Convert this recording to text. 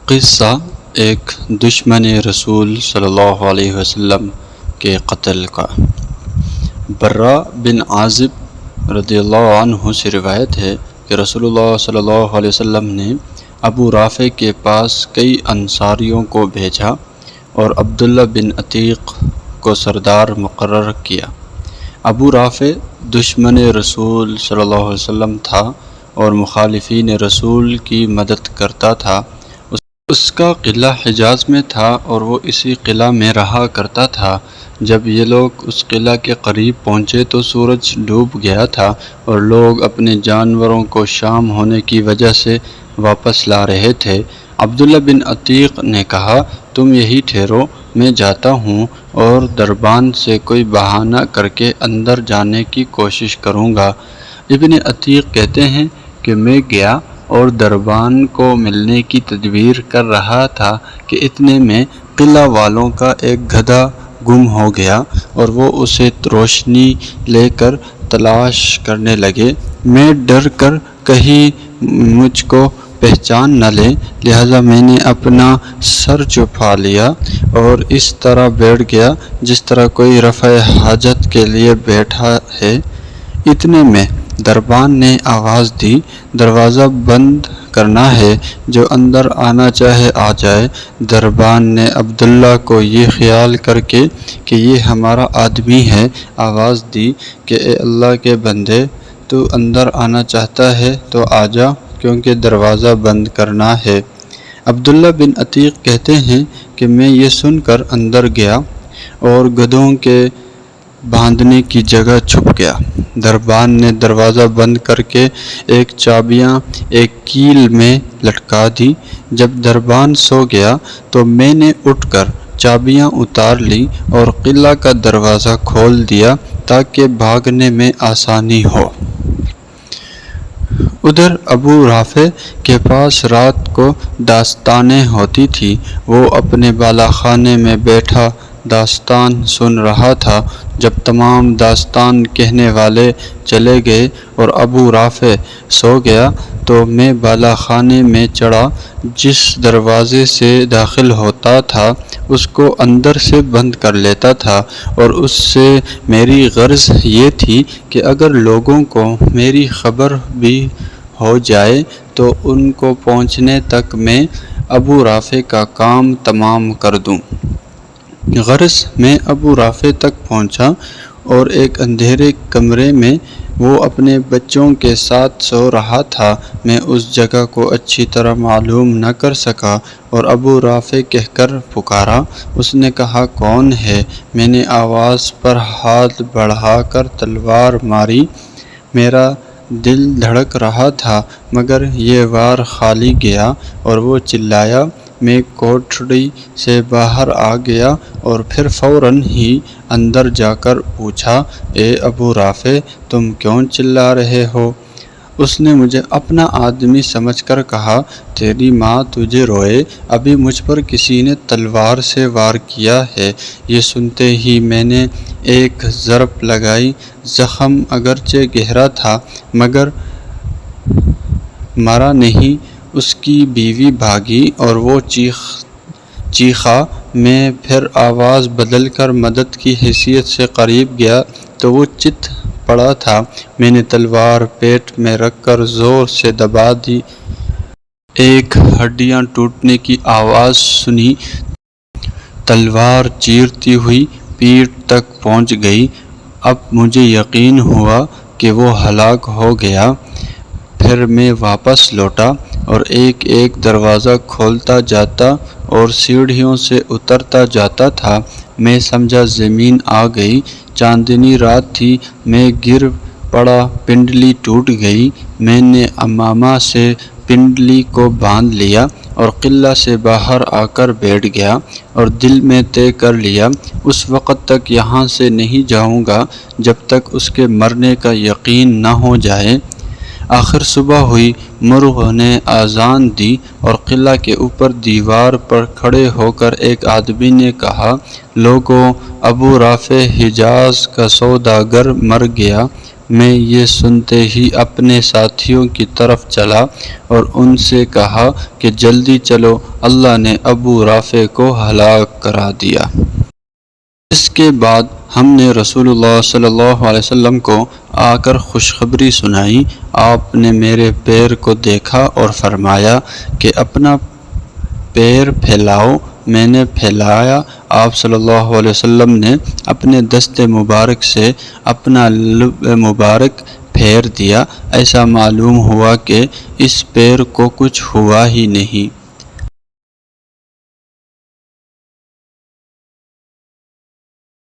قصہ ایک دشمن رسول صلی اللہ علیہ وسلم کے قتل کا۔ برا بن عازب رضی اللہ عنہ سے روایت ہے کہ رسول اللہ صلی اللہ علیہ وسلم نے ابو رافع کے پاس کئی انصاریوں کو بھیجا اور عبداللہ بن عتیق کو سردار مقرر کیا۔ ابو رافع دشمن رسول صلی اللہ علیہ وسلم تھا اور مخالفین رسول کی مدد کرتا تھا۔ اس کا قلعہ حجاز میں تھا اور وہ اسی قلعہ میں رہا کرتا تھا۔ جب یہ لوگ اس قلعہ کے قریب پہنچے تو سورج ڈوب گیا تھا اور لوگ اپنے جانوروں کو شام ہونے کی وجہ سے واپس لا رہے تھے۔ عبداللہ بن عتیق نے کہا، تم یہی ٹھہرو، میں جاتا ہوں اور دربان سے کوئی بہانہ کر کے اندر جانے کی کوشش کروں گا۔ ابن عتیق کہتے ہیں کہ میں گیا اور دربان کو ملنے کی تدبیر کر رہا تھا کہ اتنے میں قلعہ والوں کا ایک گدھا گم ہو گیا اور وہ اسے روشنی لے کر تلاش کرنے لگے۔ میں ڈر کر کہیں مجھ کو پہچان نہ لے، لہذا میں نے اپنا سر چھپا لیا اور اس طرح بیٹھ گیا جس طرح کوئی رفع حاجت کے لیے بیٹھا ہے۔ اتنے میں دربان نے آواز دی، دروازہ بند کرنا ہے، جو اندر آنا چاہے آ جائے۔ دربان نے عبداللہ کو یہ خیال کر کے کہ یہ ہمارا آدمی ہے آواز دی کہ اے اللہ کے بندے، تو اندر آنا چاہتا ہے تو آ جا، کیونکہ دروازہ بند کرنا ہے۔ عبداللہ بن عتیق کہتے ہیں کہ میں یہ سن کر اندر گیا اور گدھوں کے باندھنے کی جگہ چھپ گیا۔ دربان نے دروازہ بند کر کے ایک چابیاں ایک کیل میں لٹکا دی۔ جب دربان سو گیا تو میں نے اٹھ کر چابیاں اتار لی اور قلعہ کا دروازہ کھول دیا تاکہ بھاگنے میں آسانی ہو۔ ادھر ابو رافع کے پاس رات کو داستانیں ہوتی تھی۔ وہ اپنے بالا خانے میں بیٹھا داستان سن رہا تھا۔ جب تمام داستان کہنے والے چلے گئے اور ابو رافع سو گیا تو میں بالا خانے میں چڑھا۔ جس دروازے سے داخل ہوتا تھا اس کو اندر سے بند کر لیتا تھا اور اس سے میری غرض یہ تھی کہ اگر لوگوں کو میری خبر بھی ہو جائے تو ان کو پہنچنے تک میں ابو رافع کا کام تمام کر دوں۔ غرض میں ابو رافع تک پہنچا اور ایک اندھیرے کمرے میں وہ اپنے بچوں کے ساتھ سو رہا تھا۔ میں اس جگہ کو اچھی طرح معلوم نہ کر سکا اور ابو رافع کہہ کر پکارا۔ اس نے کہا، کون ہے؟ میں نے آواز پر ہاتھ بڑھا کر تلوار ماری۔ میرا دل دھڑک رہا تھا مگر یہ وار خالی گیا اور وہ چلایا۔ میں کوٹھڑی سے باہر آ گیا اور پھر فوراً ہی اندر جا کر پوچھا، اے ابو رافع، تم کیوں چلا رہے ہو؟ اس نے مجھے اپنا آدمی سمجھ کر کہا، تیری ماں تجھے روئے، ابھی مجھ پر کسی نے تلوار سے وار کیا ہے۔ یہ سنتے ہی میں نے ایک ضرب لگائی۔ زخم اگرچہ گہرا تھا مگر مرا نہیں۔ اس کی بیوی بھاگی اور وہ چیخا۔ میں پھر آواز بدل کر مدد کی حیثیت سے قریب گیا تو وہ چت پڑا تھا۔ میں نے تلوار پیٹ میں رکھ کر زور سے دبا دی۔ ایک ہڈیاں ٹوٹنے کی آواز سنی۔ تلوار چیرتی ہوئی پیٹھ تک پہنچ گئی۔ اب مجھے یقین ہوا کہ وہ ہلاک ہو گیا۔ پھر میں واپس لوٹا اور ایک ایک دروازہ کھولتا جاتا اور سیڑھیوں سے اترتا جاتا تھا۔ میں سمجھا زمین آ گئی۔ چاندنی رات تھی۔ میں گر پڑا، پنڈلی ٹوٹ گئی۔ میں نے امامہ سے پنڈلی کو باندھ لیا اور قلعہ سے باہر آ کر بیٹھ گیا اور دل میں طے کر لیا، اس وقت تک یہاں سے نہیں جاؤں گا جب تک اس کے مرنے کا یقین نہ ہو جائے۔ آخر صبح ہوئی، مرغ نے اذان دی اور قلعہ کے اوپر دیوار پر کھڑے ہو کر ایک آدمی نے کہا، لوگوں، ابو رافع حجاز کا سوداگر مر گیا۔ میں یہ سنتے ہی اپنے ساتھیوں کی طرف چلا اور ان سے کہا کہ جلدی چلو، اللہ نے ابو رافع کو ہلاک کرا دیا۔ اس کے بعد ہم نے رسول اللہ صلی اللہ علیہ وسلم کو آ کر خوشخبری سنائی۔ آپ نے میرے پیر کو دیکھا اور فرمایا کہ اپنا پیر پھیلاؤ۔ میں نے پھیلایا۔ آپ صلی اللہ علیہ وسلم نے اپنے دست مبارک سے اپنا لب مبارک پھیر دیا۔ ایسا معلوم ہوا کہ اس پیر کو کچھ ہوا ہی نہیں۔